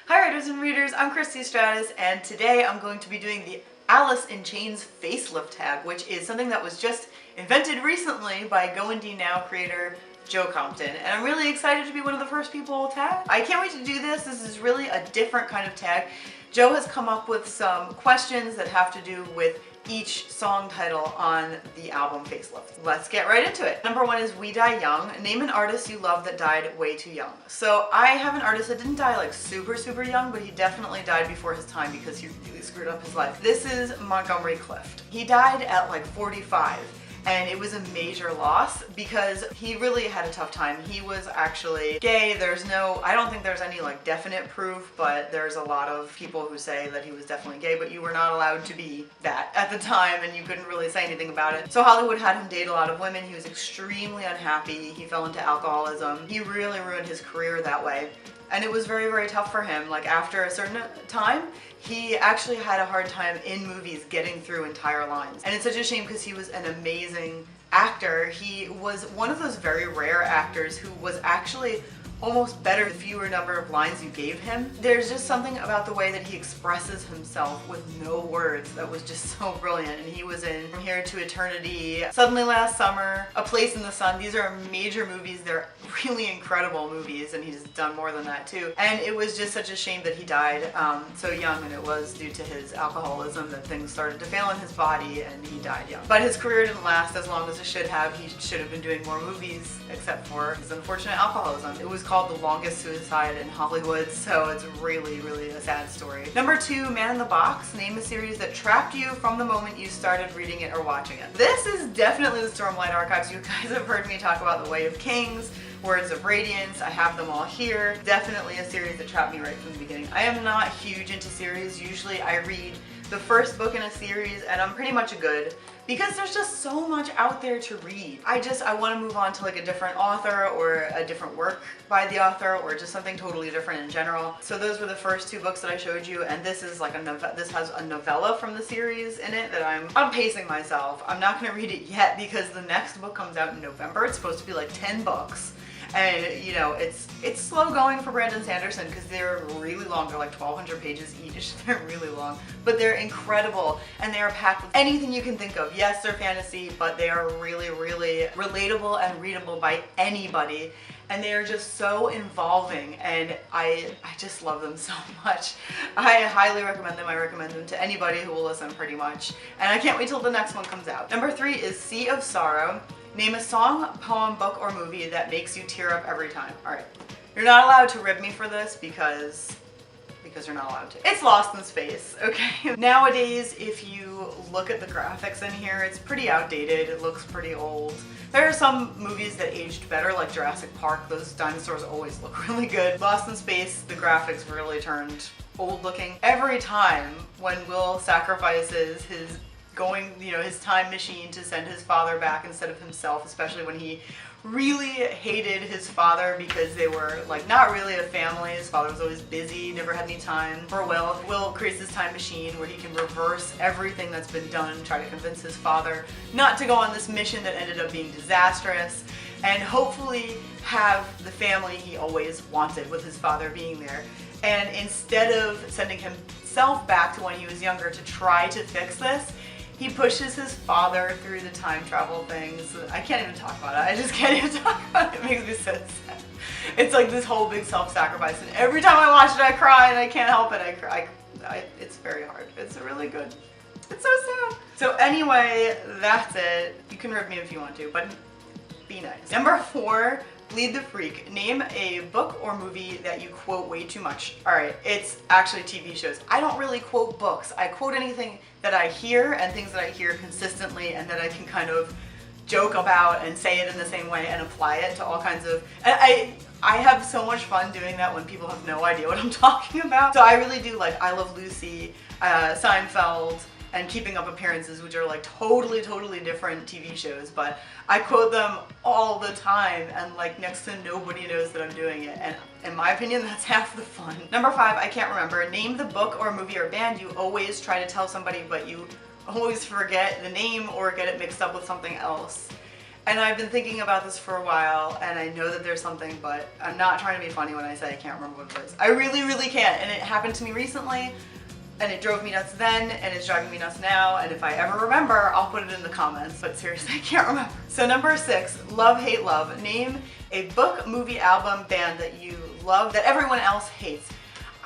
Hi writers and readers, I'm Christy Stratus, and today I'm going to be doing the Alice in Chains facelift tag, which is something that was just invented recently by GoIndieNow creator Joe Compton, and I'm really excited to be one of the first people tagged. I can't wait to do this. This is really a different kind of tag. Joe has come up with some questions that have to do with each song title on the album Facelift. Let's get right into it. Number one is We Die Young. Name an artist you love that died way too young. So I have an artist that didn't die like super young, but he definitely died before his time because he really screwed up his life. This is Montgomery Clift. He died at like 45. And it was a major loss because he really had a tough time. He was actually gay. I don't think there's any like definite proof, but there's a lot of people who say that he was definitely gay, but you were not allowed to be that at the time and you couldn't really say anything about it. So Hollywood had him date a lot of women. He was extremely unhappy. He fell into alcoholism. He really ruined his career that way. And it was very tough for him. Like after a certain time, he actually had a hard time in movies getting through entire lines. And it's such a shame because he was an amazing actor. He was one of those very rare actors who was actually almost better the fewer number of lines you gave him. There's just something about the way that he expresses himself with no words that was just so brilliant. And he was in From Here to Eternity, Suddenly Last Summer, A Place in the Sun. These are major movies. They're really incredible movies, and he's done more than that too. And it was just such a shame that he died so young, and it was due to his alcoholism that things started to fail in his body and he died young. But his career didn't last as long as it should have. He should have been doing more movies except for his unfortunate alcoholism. It was called The Longest Suicide in Hollywood, so it's really a sad story. Number two, Man in the Box. Name a series that trapped you from the moment you started reading it or watching it. This is definitely the Stormlight Archives. You guys have heard me talk about The Way of Kings, Words of Radiance. I have them all here. Definitely a series that trapped me right from the beginning. I am not huge into series. Usually I read the first book in a series and I'm pretty much good because there's just so much out there to read. I want to move on to like a different author or a different work by the author or just something totally different in general. So those were the first two books that I showed you, and this is like this has a novella from the series in it that I'm pacing myself. I'm not going to read it yet because the next book comes out in November. It's supposed to be like 10 books. And you know, it's slow going for Brandon Sanderson because they're really long. They're like 1,200 pages each. They're really long, but they're incredible and they are packed with anything you can think of. Yes, they're fantasy, but they are really relatable and readable by anybody. And they are just so involving, and I just love them so much. I highly recommend them. I recommend them to anybody who will listen pretty much. And I can't wait till the next one comes out. Number three is Sea of Sorrow. Name a song, poem, book, or movie that makes you tear up every time. All right, you're not allowed to rib me for this because you're not allowed to. It's Lost in Space, okay? Nowadays, if you look at the graphics in here, it's pretty outdated. It looks pretty old. There are some movies that aged better, like Jurassic Park. Those dinosaurs always look really good. Lost in Space, the graphics really turned old looking. Every time when Will sacrifices his time machine to send his father back instead of himself, especially when he really hated his father because they were like not really a family. His father was always busy, never had any time for Will. Will creates this time machine where he can reverse everything that's been done, try to convince his father not to go on this mission that ended up being disastrous, and hopefully have the family he always wanted with his father being there. And instead of sending himself back to when he was younger to try to fix this, he pushes his father through the time travel things. I can't even talk about it. I just can't even talk about it. It makes me so sad. It's like this whole big self-sacrifice, and every time I watch it I cry and I can't help it. I cry. It's very hard. It's really good. It's so sad. So anyway, that's it. You can rip me if you want to, but be nice. Number four, Bleed the Freak. Name a book or movie that you quote way too much. Alright, it's actually TV shows. I don't really quote books. I quote anything that I hear and things that I hear consistently and that I can kind of joke about and say it in the same way and apply it to all kinds of... I have so much fun doing that when people have no idea what I'm talking about. So I really do like I Love Lucy, Seinfeld, and Keeping Up Appearances, which are like totally different TV shows, but I quote them all the time and like next to nobody knows that I'm doing it, and in my opinion that's half the fun. Number five, I can't remember. Name the book or movie or band you always try to tell somebody but you always forget the name or get it mixed up with something else. And I've been thinking about this for a while, and I know that there's something, but I'm not trying to be funny when I say I can't remember what it is. I really, really can't, and it happened to me recently, and it drove me nuts then, and it's driving me nuts now, and if I ever remember, I'll put it in the comments, but seriously, I can't remember. So number 6, love, hate, love. Name a book, movie, album, band that you love that everyone else hates.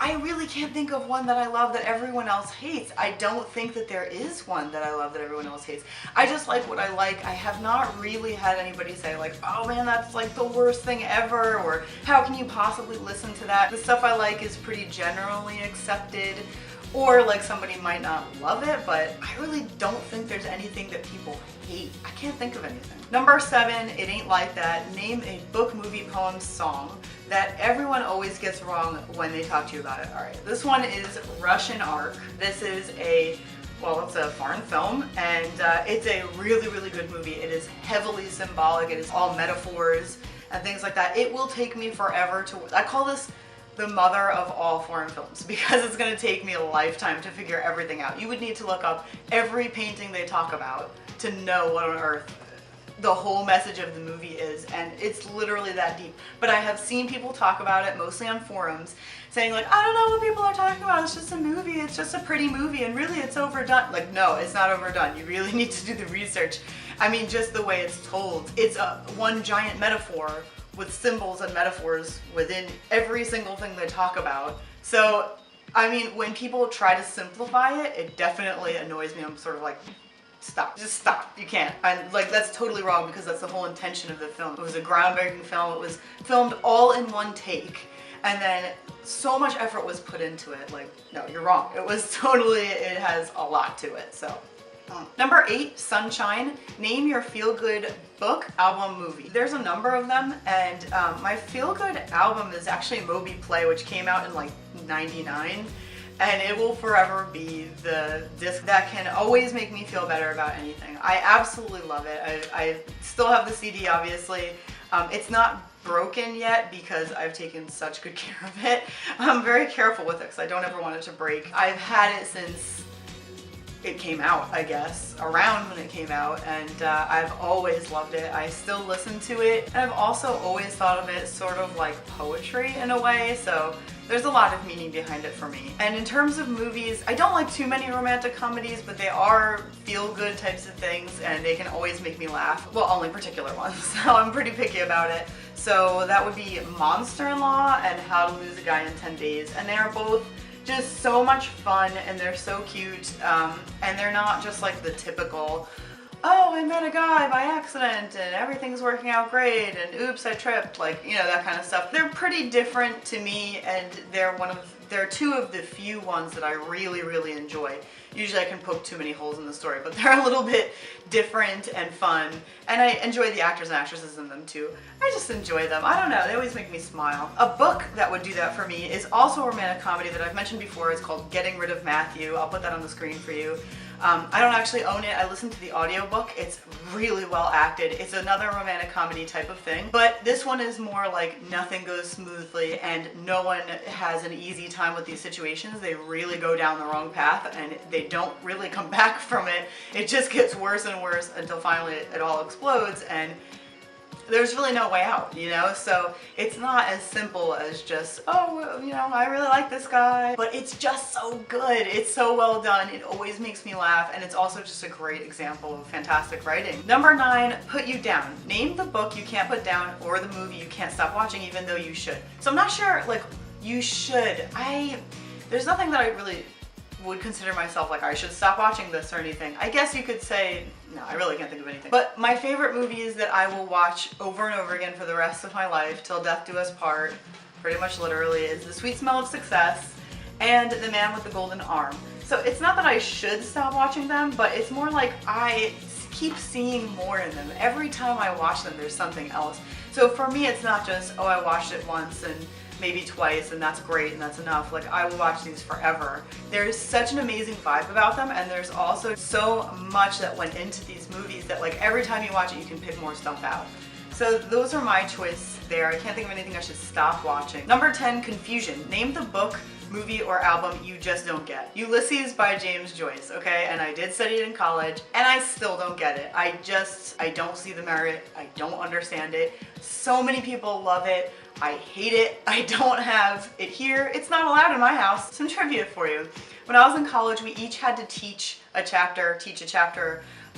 I really can't think of one that I love that everyone else hates. I don't think that there is one that I love that everyone else hates. I just like what I like. I have not really had anybody say like, oh man, that's like the worst thing ever, or how can you possibly listen to that? The stuff I like is pretty generally accepted, or like somebody might not love it, but I really don't think there's anything that people hate. I can't think of anything. Number 7, it ain't like that. Name a book, movie, poem, song that everyone always gets wrong when they talk to you about it. All right, this one is Russian Ark. This is well, it's a foreign film, and it's a really, really good movie. It is heavily symbolic. It is all metaphors and things like that. It will take me forever I call this the mother of all foreign films because it's going to take me a lifetime to figure everything out. You would need to look up every painting they talk about to know what on earth the whole message of the movie is, and it's literally that deep. But I have seen people talk about it, mostly on forums, saying like, I don't know what people are talking about, it's just a movie, it's just a pretty movie, and really it's overdone. Like, no, it's not overdone. You really need to do the research. I mean, just the way it's told. It's one giant metaphor with symbols and metaphors within every single thing they talk about. So, I mean, when people try to simplify it, it definitely annoys me. I'm sort of like, stop, just stop, you can't. And like, that's totally wrong because that's the whole intention of the film. It was a groundbreaking film. It was filmed all in one take, and then so much effort was put into it. Like, no, you're wrong. It was totally, it has a lot to it, so. Number 8, Sunshine. Name your feel-good book, album, movie. There's a number of them, and my feel-good album is actually Moby Play, which came out in like '99, and it will forever be the disc that can always make me feel better about anything. I absolutely love it. I still have the CD, obviously. It's not broken yet because I've taken such good care of it. I'm very careful with it because I don't ever want it to break. I've had it since it came out, I guess, around when it came out, and I've always loved it. I still listen to it, and I've also always thought of it sort of like poetry in a way, so there's a lot of meaning behind it for me. And in terms of movies, I don't like too many romantic comedies, but they are feel-good types of things, and they can always make me laugh. Well, only particular ones, so I'm pretty picky about it. So that would be Monster-in-Law and How to Lose a Guy in 10 Days, and they are both just so much fun, and they're so cute, and they're not just like the typical, oh, I met a guy by accident and everything's working out great and oops, I tripped, like, you know, that kind of stuff. They're pretty different to me, and they're two of the few ones that I really, really enjoy. Usually I can poke too many holes in the story, but they're a little bit different and fun, and I enjoy the actors and actresses in them too. I just enjoy them. I don't know, they always make me smile. A book that would do that for me is also a romantic comedy that I've mentioned before. It's called Getting Rid of Matthew. I'll put that on the screen for you. I don't actually own it. I listened to the audiobook. It's really well acted. It's another romantic comedy type of thing, but this one is more like nothing goes smoothly and no one has an easy time with these situations. They really go down the wrong path and they don't really come back from it. It just gets worse and worse until finally it all explodes, and there's really no way out, you know? So it's not as simple as just, oh, you know, I really like this guy, but it's just so good. It's so well done. It always makes me laugh, and it's also just a great example of fantastic writing. Number 9, Put You Down. Name the book you can't put down or the movie you can't stop watching even though you should. So I'm not sure, like, you should. There's nothing that I really would consider myself like I should stop watching this or anything. I guess you could say, no, I really can't think of anything. But my favorite movies that I will watch over and over again for the rest of my life, till death do us part, pretty much literally, is The Sweet Smell of Success and The Man with the Golden Arm. So it's not that I should stop watching them, but it's more like I keep seeing more in them. Every time I watch them, there's something else. So for me, it's not just, oh, I watched it once and maybe twice and that's great and that's enough. Like, I will watch these forever. There's such an amazing vibe about them, and there's also so much that went into these movies that, like, every time you watch it you can pick more stuff out. So those are my choices there. I can't think of anything I should stop watching. Number 10, Confusion. Name the book, movie or album you just don't get. Ulysses by James Joyce, okay? And I did study it in college, and I still don't get it. I don't see the merit. I don't understand it. So many people love it. I hate it. I don't have it here. It's not allowed in my house. Some trivia for you. When I was in college, we each had to teach a chapter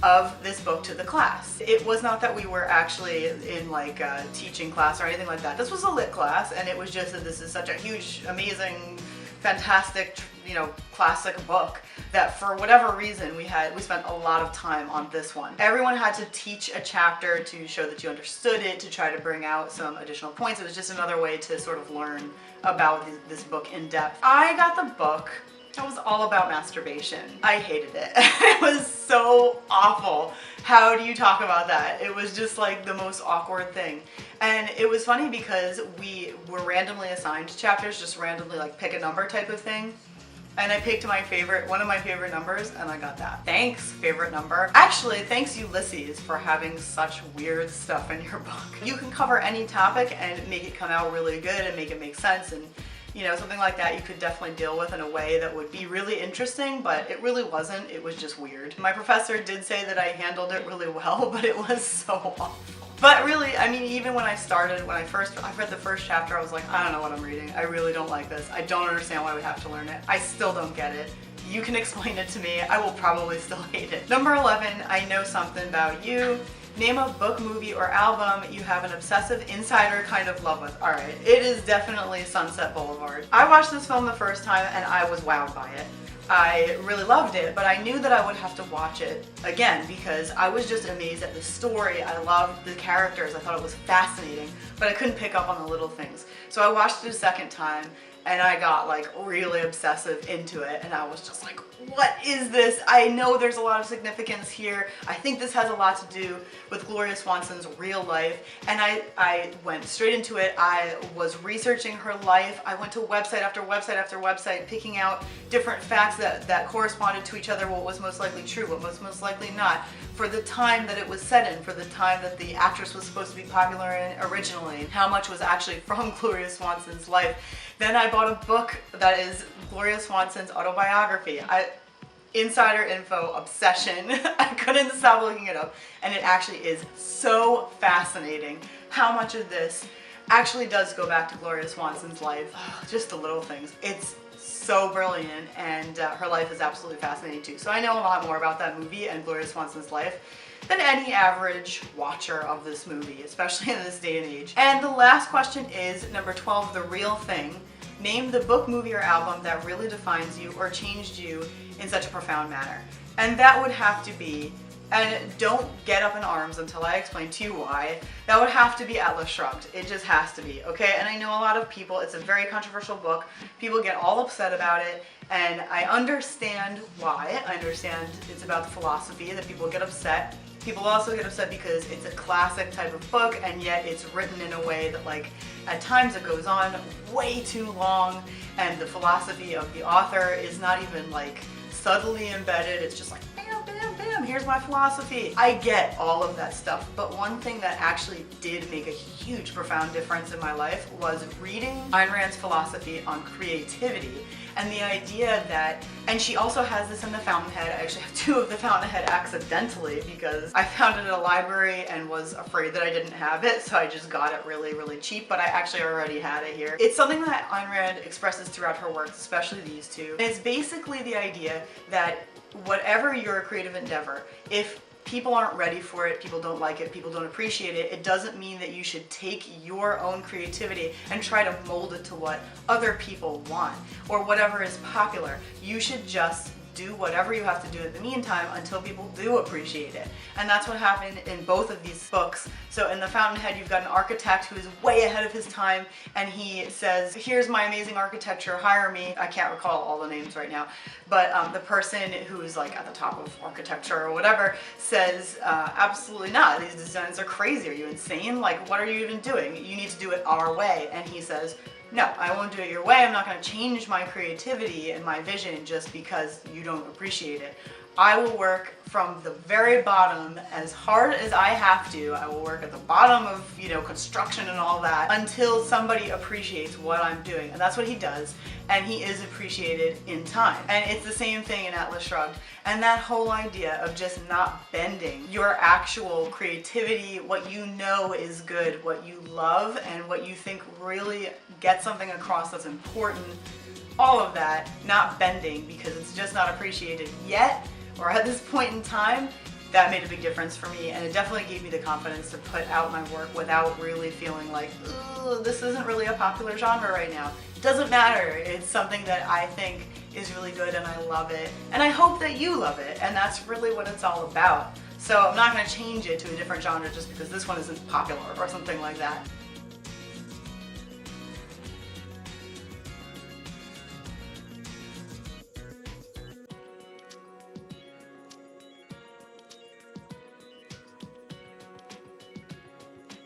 of this book to the class. It was not that we were actually in like a teaching class or anything like that. This was a lit class, and it was just that this is such a huge, amazing, fantastic, you know, classic book that for whatever reason we spent a lot of time on this one. Everyone had to teach a chapter to show that you understood it, to try to bring out some additional points. It was just another way to sort of learn about this book in depth. I got the book. It was all about masturbation. I hated it. It was so awful. How do you talk about that? It was just like the most awkward thing. And it was funny because we were randomly assigned chapters, just randomly like pick a number type of thing. And I picked one of my favorite numbers, and I got that. Thanks, favorite number. Actually, thanks Ulysses for having such weird stuff in your book. You can cover any topic and make it come out really good and make it make sense, and you know, something like that you could definitely deal with in a way that would be really interesting, but it really wasn't. It was just weird. My professor did say that I handled it really well, but it was so awful. But really, I mean, even when I read the first chapter, I was like, I don't know what I'm reading. I really don't like this. I don't understand why we have to learn it. I still don't get it. You can explain it to me. I will probably still hate it. Number 11, I know something about you. Name a book, movie, or album you have an obsessive insider kind of love with. Alright, it is definitely Sunset Boulevard. I watched this film the first time and I was wowed by it. I really loved it, but I knew that I would have to watch it again because I was just amazed at the story. I loved the characters. I thought it was fascinating, but I couldn't pick up on the little things. So I watched it a second time and I got like really obsessive into it, and I was just like, what is this? I know there's a lot of significance here. I think this has a lot to do with Gloria Swanson's real life, and I went straight into it. I was researching her life. I went to website after website after website, picking out different facts that corresponded to each other, what was most likely true, what was most likely not, for the time that it was set in, for the time that the actress was supposed to be popular in originally, how much was actually from Gloria Swanson's life. Then I bought a book that is Gloria Swanson's autobiography. Insider info obsession. I couldn't stop looking it up, and it actually is so fascinating how much of this actually does go back to Gloria Swanson's life. Just the little things. It's so brilliant, and her life is absolutely fascinating too. So I know a lot more about that movie and Gloria Swanson's life than any average watcher of this movie, especially in this day and age. And the last question is number 12, the real thing. Name the book, movie, or album that really defines you or changed you in such a profound manner. And that would have to be, and don't get up in arms until I explain to you why, that would have to be Atlas Shrugged. It just has to be, okay? And I know a lot of people, it's a very controversial book, people get all upset about it, and I understand why. I understand it's about the philosophy that people get upset. People also get upset because it's a classic type of book, and yet it's written in a way that, like, at times it goes on way too long, and the philosophy of the author is not even like subtly embedded. It's just like bam, bam, bam, here's my philosophy. I get all of that stuff, but one thing that actually did make a huge, profound difference in my life was reading Ayn Rand's philosophy on creativity. And the idea that, and she also has this in The Fountainhead. I actually have 2 of The Fountainhead accidentally because I found it at a library and was afraid that I didn't have it, so I just got it really, really cheap, but I actually already had it here. It's something that Ayn Rand expresses throughout her works, especially these 2. And it's basically the idea that whatever your creative endeavor, if people aren't ready for it, people don't like it, people don't appreciate it, it doesn't mean that you should take your own creativity and try to mold it to what other people want or whatever is popular. You should just do whatever you have to do in the meantime until people do appreciate it. And that's what happened in both of these books. So in The Fountainhead, you've got an architect who is way ahead of his time, and he says, here's my amazing architecture, hire me. I can't recall all the names right now, but the person who's like at the top of architecture or whatever says, absolutely not, these designs are crazy, are you insane? Like, what are you even doing? You need to do it our way. And he says, no, I won't do it your way. I'm not going to change my creativity and my vision just because you don't appreciate it. I will work from the very bottom as hard as I have to. I will work at the bottom of, construction and all that until somebody appreciates what I'm doing. And that's what he does. And he is appreciated in time. And it's the same thing in Atlas Shrugged. And that whole idea of just not bending your actual creativity, what you know is good, what you love, and what you think really gets something across that's important, all of that, not bending because it's just not appreciated yet, or at this point in time, that made a big difference for me, and it definitely gave me the confidence to put out my work without really feeling like, ooh, this isn't really a popular genre right now. It doesn't matter. It's something that I think is really good and I love it, and I hope that you love it, and that's really what it's all about. So I'm not going to change it to a different genre just because this one isn't popular or something like that.